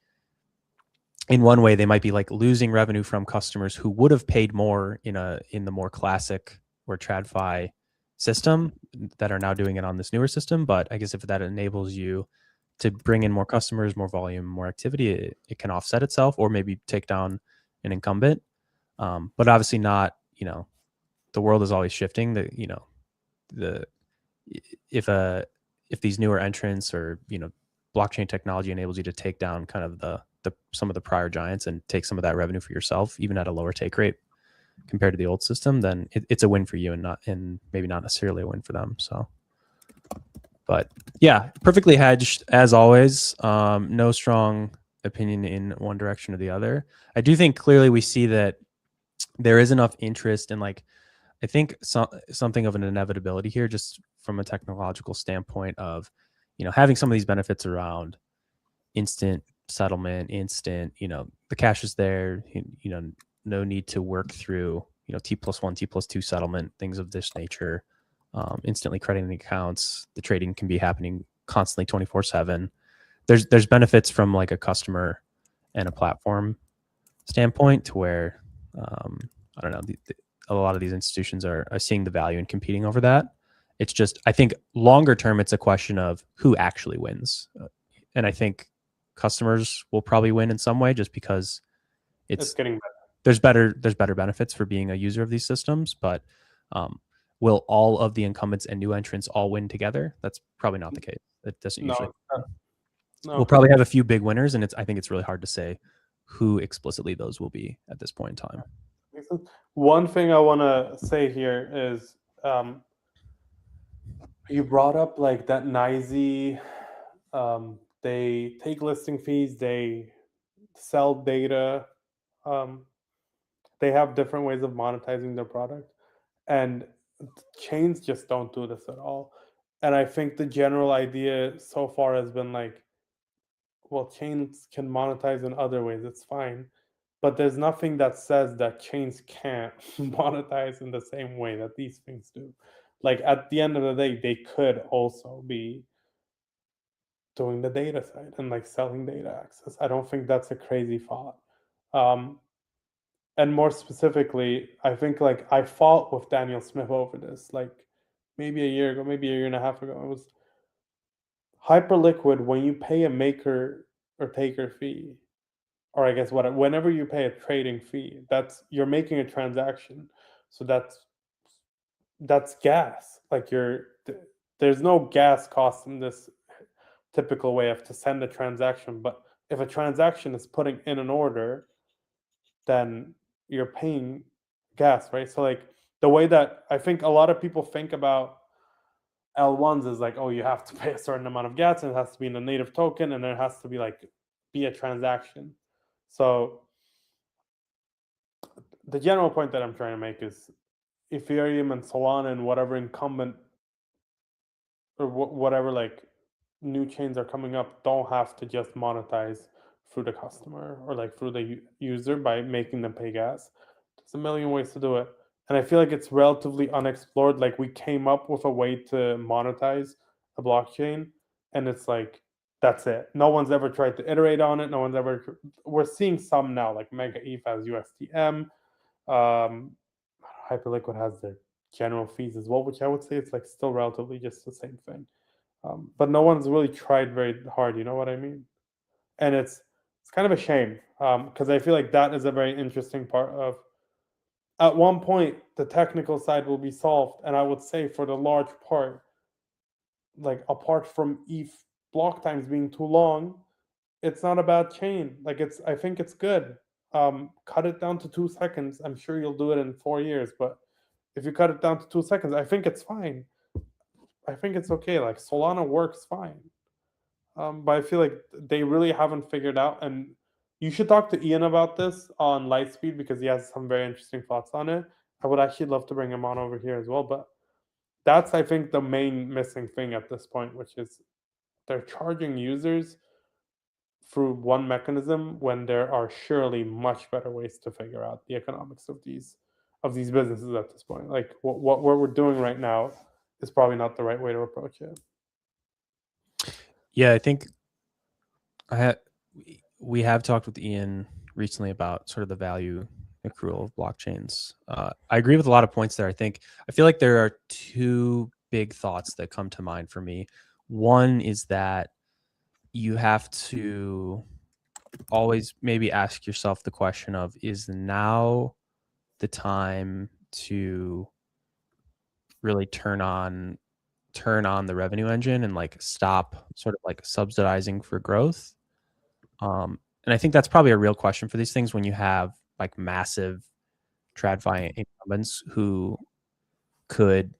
in one way, they might be like losing revenue from customers who would have paid more in the more classic or TradFi system that are now doing it on this newer system. But I guess if that enables you to bring in more customers, more volume, more activity, it can offset itself or maybe take down an incumbent. But obviously not, the world is always shifting. The if if these newer entrants or blockchain technology enables you to take down kind of the some of the prior giants and take some of that revenue for yourself, even at a lower take rate compared to the old system, then it's a win for you and maybe not necessarily a win for them. So, but yeah, perfectly hedged as always. No strong opinion in one direction or the other. I do think clearly we see that there is enough interest in, like, I think something of an inevitability here, just from a technological standpoint of, having some of these benefits around instant settlement, the cash is there, no need to work through, T+1, T+2 settlement, things of this nature, instantly crediting accounts. The trading can be happening constantly 24/7. There's benefits from like a customer and a platform standpoint to where, I don't know, a lot of these institutions are seeing the value in competing over that. It's just, I think longer term, it's a question of who actually wins. And I think customers will probably win in some way, just because It's getting there's better benefits for being a user of these systems. But will all of the incumbents and new entrants all win together? That's probably not the case. It doesn't usually. No. We'll probably have a few big winners, and I think it's really hard to say who explicitly those will be at this point in time. One thing I want to say here is, you brought up like that NYSE, they take listing fees, they sell data, they have different ways of monetizing their product, and chains just don't do this at all. And I think the general idea so far has been like, well, chains can monetize in other ways, it's fine. But there's nothing that says that chains can't monetize in the same way that these things do. Like at the end of the day, they could also be doing the data side and like selling data access. I don't think that's a crazy thought. Um, and more specifically, I think like I fought with Daniel Smith over this, like maybe a year ago, maybe a year and a half ago. It was Hyperliquid. When you pay a maker or taker fee, or I guess whenever you pay a trading fee, that's you're making a transaction. So that's gas. Like there's no gas cost in this typical way of to send a transaction. But if a transaction is putting in an order, then you're paying gas, right? So like the way that I think a lot of people think about L1s is like, oh, you have to pay a certain amount of gas and it has to be in a native token and it has to be like be a transaction. So the general point that I'm trying to make is Ethereum and Solana and whatever incumbent or whatever like new chains are coming up don't have to just monetize through the customer or like through the user by making them pay gas. There's a million ways to do it. And I feel like it's relatively unexplored. Like we came up with a way to monetize a blockchain and it's like, that's it. No one's ever tried to iterate on it. No one's ever, we're seeing some now, like Mega ETH has USDM. Hyperliquid has their general fees as well, which I would say it's like still relatively just the same thing. But no one's really tried very hard. You know what I mean? And it's kind of a shame because I feel like that is a very interesting part of. At one point, the technical side will be solved, and I would say for the large part, like apart from ETH block times being too long, it's not a bad chain. Like I think it's good. Cut it down to 2 seconds. I'm sure you'll do it in 4 years, but if you cut it down to 2 seconds, I think it's fine. I think it's okay. Like Solana works fine. But I feel like they really haven't figured out. And you should talk to Ian about this on Lightspeed because he has some very interesting thoughts on it. I would actually love to bring him on over here as well. But that's, I think, the main missing thing at this point, which is they're charging users through one mechanism when there are surely much better ways to figure out the economics of these businesses at this point. Like what we're doing right now is probably not the right way to approach it. Yeah, I think we have talked with Ian recently about sort of the value accrual of blockchains. I agree with a lot of points there. I feel like there are two big thoughts that come to mind for me. One is that you have to always maybe ask yourself the question of, is now the time to really turn on the revenue engine and like stop sort of like subsidizing for growth? And I think that's probably a real question for these things when you have like massive TradFi incumbents who could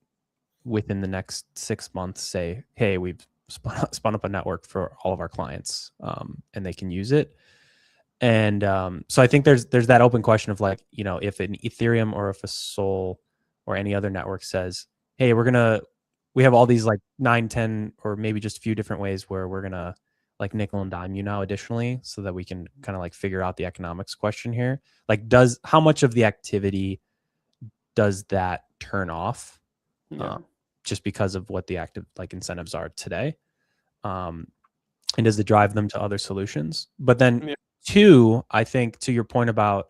within the next 6 months say, hey, we've spun up a network for all of our clients, and they can use it. And so I think there's that open question of like, you know, if an Ethereum or if a Sol or any other network says, hey, we have all these like 9, 10, or maybe just a few different ways where we're gonna like nickel and dime you now additionally, so that we can kind of like figure out the economics question here. Like, how much of the activity does that turn off? Yeah. Just because of what the active like incentives are today, and does it drive them to other solutions? But then Yeah. two, I think to your point about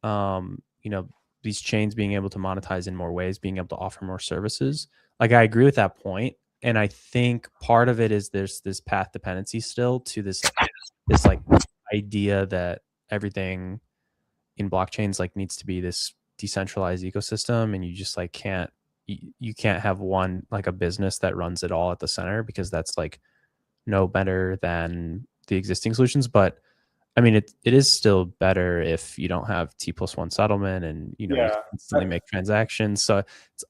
you know, these chains being able to monetize in more ways, being able to offer more services, like I agree with that point. And I think part of it is there's this path dependency still to this like idea that everything in blockchains like needs to be this decentralized ecosystem, and you just like you can't have one like a business that runs it all at the center, because that's like no better than the existing solutions. But I mean, it is still better if you don't have T+1 settlement, and you know you Yeah. can instantly make transactions. So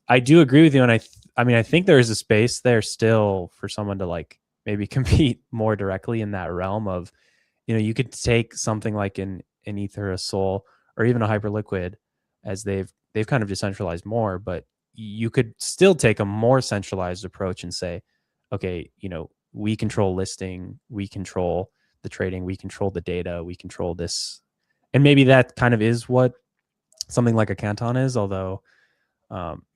I do agree with you, and I mean I think there is a space there still for someone to like maybe compete more directly in that realm of, you know, you could take something like an Ether, a Sol, or even a Hyperliquid, as they've kind of decentralized more, but you could still take a more centralized approach and say, okay, you know, we control listing, we control the trading, we control the data, we control this. And maybe that kind of is what something like a Canton is, although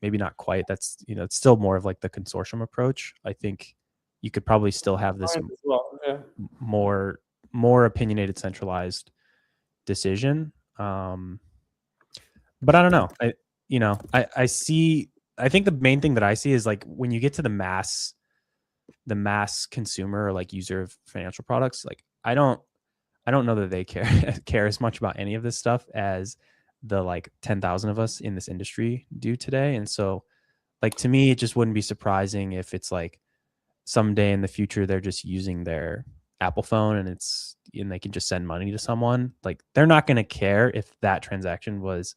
maybe not quite. That's, you know, it's still more of like the consortium approach. I think you could probably still have this As well. Yeah. more opinionated, centralized decision. But I don't know. I see. I think the main thing that I see is like when you get to the mass consumer or like user of financial products, like I don't know that they care as much about any of this stuff as the like 10,000 of us in this industry do today. And so like to me, it just wouldn't be surprising if it's like someday in the future they're just using their Apple phone and they can just send money to someone. Like they're not going to care if that transaction was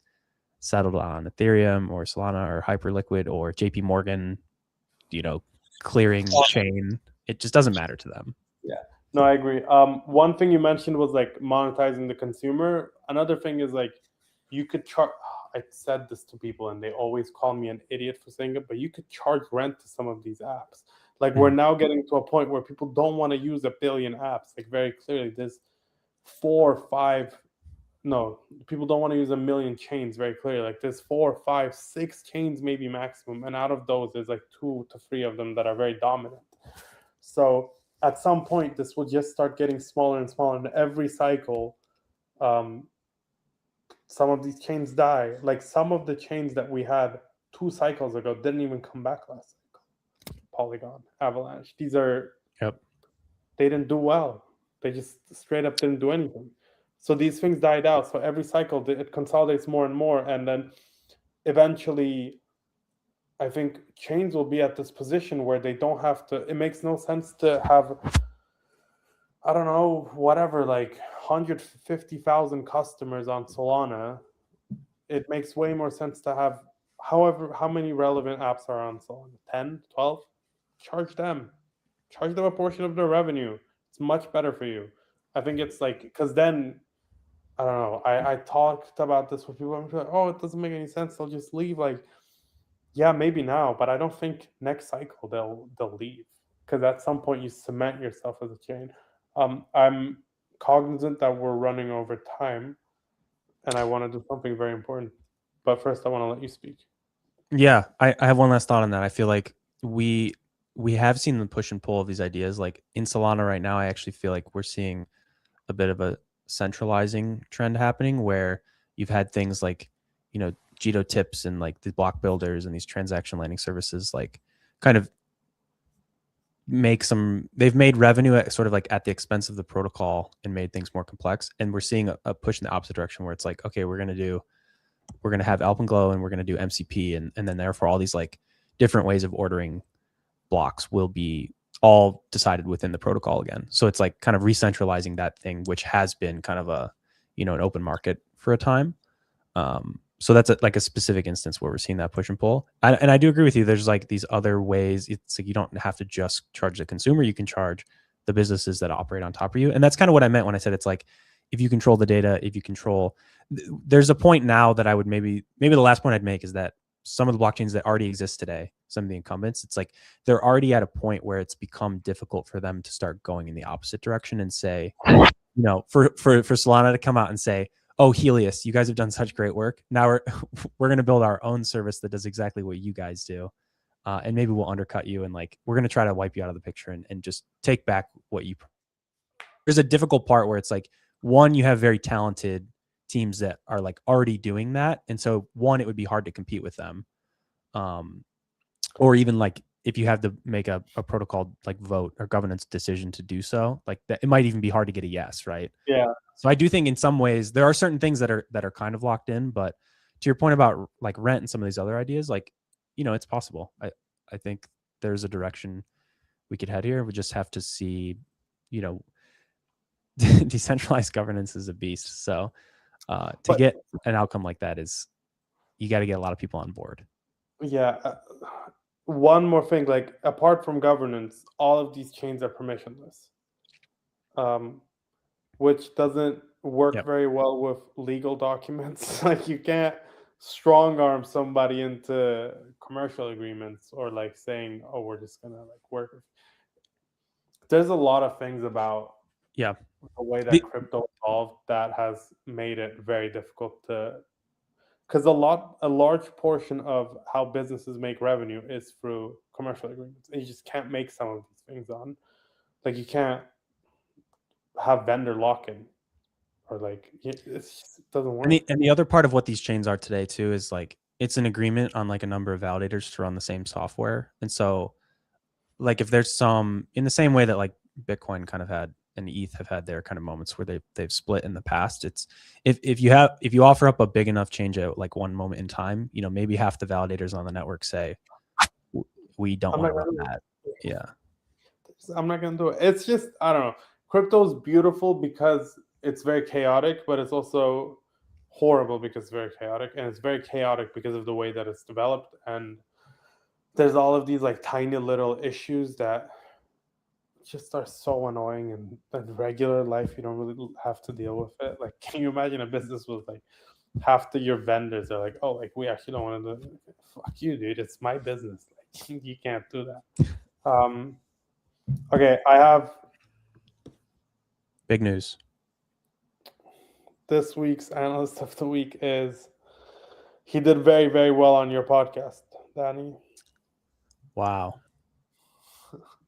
settled on Ethereum or Solana or Hyperliquid or JP Morgan, you know, clearing chain. It just doesn't matter to them. Yeah. No, I agree. One thing you mentioned was like monetizing the consumer. Another thing is like you could charge. I said this to people and they always call me an idiot for saying it, but you could charge rent to some of these apps. Like we're now getting to a point where people don't want to use a billion apps. Like very clearly, there's 4 or 5. No, people don't want to use a million chains. Very clearly, like there's 4, 5, 6 chains maybe maximum, and out of those, there's like 2 to 3 of them that are very dominant. So at some point, this will just start getting smaller and smaller. And every cycle, um, some of these chains die. Like some of the chains that we had 2 cycles ago didn't even come back last cycle. Polygon, Avalanche. These are Yep. they didn't do well. They just straight up didn't do anything. So these things died out. So every cycle it consolidates more and more, and then eventually, I think chains will be at this position where they don't have to. It makes no sense to have, I don't know, whatever, like 150,000 customers on Solana. It makes way more sense to have, however, how many relevant apps are on Solana? 10, 12? Charge them. Charge them a portion of their revenue. It's much better for you. I think it's like, because then, I don't know, I talked about this with people. I'm like, oh, it doesn't make any sense. They'll just leave. Like, yeah, maybe now, but I don't think next cycle they'll leave, because at some point you cement yourself as a chain. I'm cognizant that we're running over time, and I want to do something very important. But first, I want to let you speak. Yeah, I have one last thought on that. I feel like we have seen the push and pull of these ideas. Like in Solana right now, I actually feel like we're seeing a bit of a centralizing trend happening where you've had things like, you know, Jito tips and like the block builders and these transaction landing services like kind of they've made revenue at sort of like at the expense of the protocol and made things more complex. And we're seeing a push in the opposite direction where it's like, okay, we're going to have Alpenglow and we're going to do MCP. And then therefore all these like different ways of ordering blocks will be all decided within the protocol again. So it's like kind of re-centralizing that thing, which has been kind of a, an open market for a time. So that's like a specific instance where we're seeing that push and pull. And I do agree with you. There's like these other ways. It's like you don't have to just charge the consumer. You can charge the businesses that operate on top of you. And that's kind of what I meant when I said it's like, if you control the data, if you control, there's a point now that I would maybe the last point I'd make is that some of the blockchains that already exist today, some of the incumbents, it's like they're already at a point where it's become difficult for them to start going in the opposite direction and say, for Solana to come out and say, oh, Helios, you guys have done such great work. Now we're going to build our own service that does exactly what you guys do. And maybe we'll undercut you and like, we're going to try to wipe you out of the picture and just take back what you. There's a difficult part where it's like, one, you have very talented teams that are like already doing that. And so one, it would be hard to compete with them. Or even like if you have to make a protocol like vote or governance decision to do so, like that, it might even be hard to get a yes, right? Yeah. So I do think in some ways there are certain things that are kind of locked in, but to your point about like rent and some of these other ideas, like, it's possible. I think there's a direction we could head here. We just have to see, decentralized governance is a beast. So to get an outcome like that is you got to get a lot of people on board. Yeah. One more thing, like apart from governance, all of these chains are permissionless, which doesn't work very well with legal documents. Like you can't strong arm somebody into commercial agreements or like saying, oh, we're just gonna like work. There's a lot of things about the way that crypto evolved that has made it very difficult to, because a large portion of how businesses make revenue is through commercial agreements, and you just can't make some of these things on, like you can't have vendor lock-in, or like it doesn't work. And the other part of what these chains are today too is like it's an agreement on like a number of validators to run the same software, and so like if there's some, in the same way that like Bitcoin kind of had and ETH have had their kind of moments where they've split in the past, it's if you offer up a big enough change at like one moment in time, maybe half the validators on the network say we don't want to run that. Yeah, I'm not gonna do it. It's just, I don't know. Crypto's beautiful because it's very chaotic, but it's also horrible because it's very chaotic, and it's very chaotic because of the way that it's developed. And there's all of these like tiny little issues that just are so annoying, and in regular life you don't really have to deal with it. Like, can you imagine a business with like half of your vendors are like, oh, like we actually don't want to do it. Fuck you, dude. It's my business. Like, you can't do that. Okay, I have big news. This week's analyst of the week is, he did very, very well on your podcast, Danny. Wow.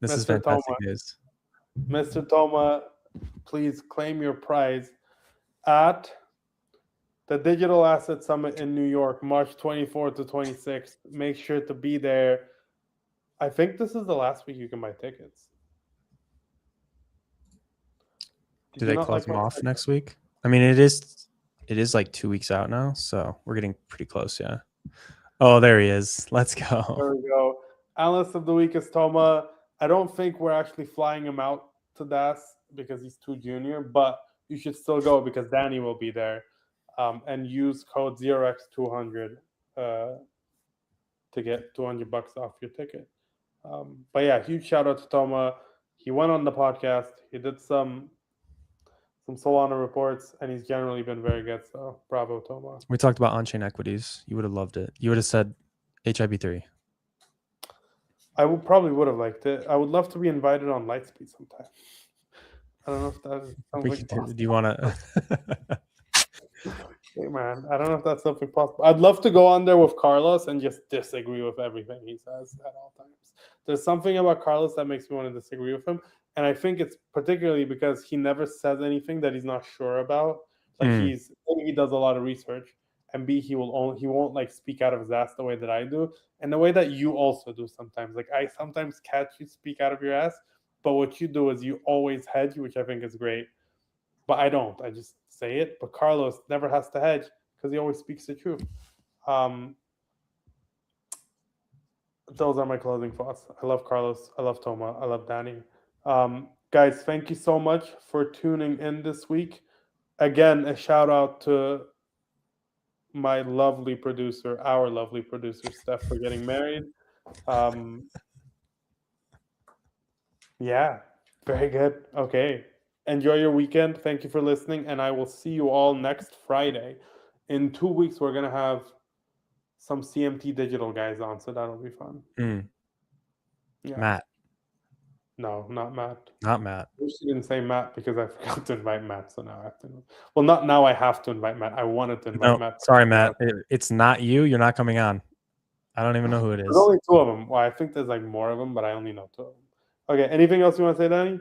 This is fantastic news. Mr. Toma, please claim your prize at the Digital Asset Summit in New York, March 24th to 26th. Make sure to be there. I think this is the last week you can buy tickets. Do they close them off next week? I mean, it is like 2 weeks out now, so we're getting pretty close, yeah. Oh, there he is. Let's go. There we go. Analyst of the week is Toma. I don't think we're actually flying him out to DAS because he's too junior, but you should still go because Danny will be there. And use code 0x200 to get $200 off your ticket. But yeah, huge shout out to Toma. He went on the podcast. He did some Solana reports, and he's generally been very good. So bravo, Toma. We talked about on-chain equities. You would have loved it. You would have said HIP-3. I probably would have liked it. I would love to be invited on Lightspeed sometime. I don't know if that is something possible. Do you want to? Hey man, I don't know if that's something possible. I'd love to go on there with Carlos and just disagree with everything he says at all times. There's something about Carlos that makes me want to disagree with him, and I think it's particularly because he never says anything that he's not sure about. Like he does a lot of research, and B, he won't like speak out of his ass the way that I do, and the way that you also do sometimes. Like I sometimes catch you speak out of your ass, but what you do is you always hedge, which I think is great. But I don't. I just say it. But Carlos never has to hedge because he always speaks the truth. Those are my closing thoughts. I love Carlos. I love Toma. I love Danny. Guys, thank you so much for tuning in this week. Again, a shout out to my lovely producer, our lovely producer, Steph, for getting married. Yeah, very good. Okay. Enjoy your weekend. Thank you for listening. And I will see you all next Friday. In 2 weeks, we're going to have some CMT digital guys on. So that'll be fun. Yeah. Matt. No, not Matt. Not Matt. I wish you didn't say Matt because I forgot to invite Matt. So now I have to. Well, not now I have to invite Matt. I wanted to invite Matt. Sorry, Matt. It's not you. You're not coming on. I don't even know who it is. There's only 2 of them. Well, I think there's like more of them, but I only know 2 of them. Okay. Anything else you want to say, Danny?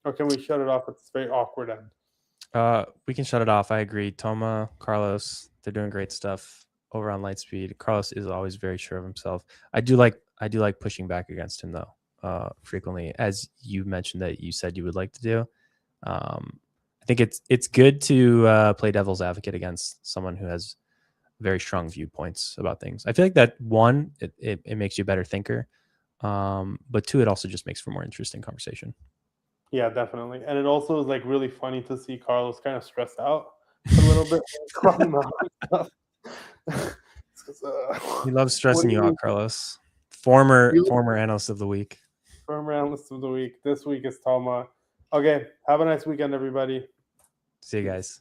Or can we shut it off? It's very awkward end. We can shut it off. I agree. Toma, Carlos, they're doing great stuff over on Lightspeed. Carlos is always very sure of himself. I do like pushing back against him though, frequently, as you mentioned that you said you would like to do. I think it's good to play devil's advocate against someone who has very strong viewpoints about things. I feel like that one, it makes you a better thinker. But 2, it also just makes for more interesting conversation. Yeah, definitely. And it also is like really funny to see Carlos kind of stressed out a little bit. He loves stressing you out, Carlos. Former analyst of the week. Former analyst of the week. This week is Toma. Okay, have a nice weekend, everybody. See you guys.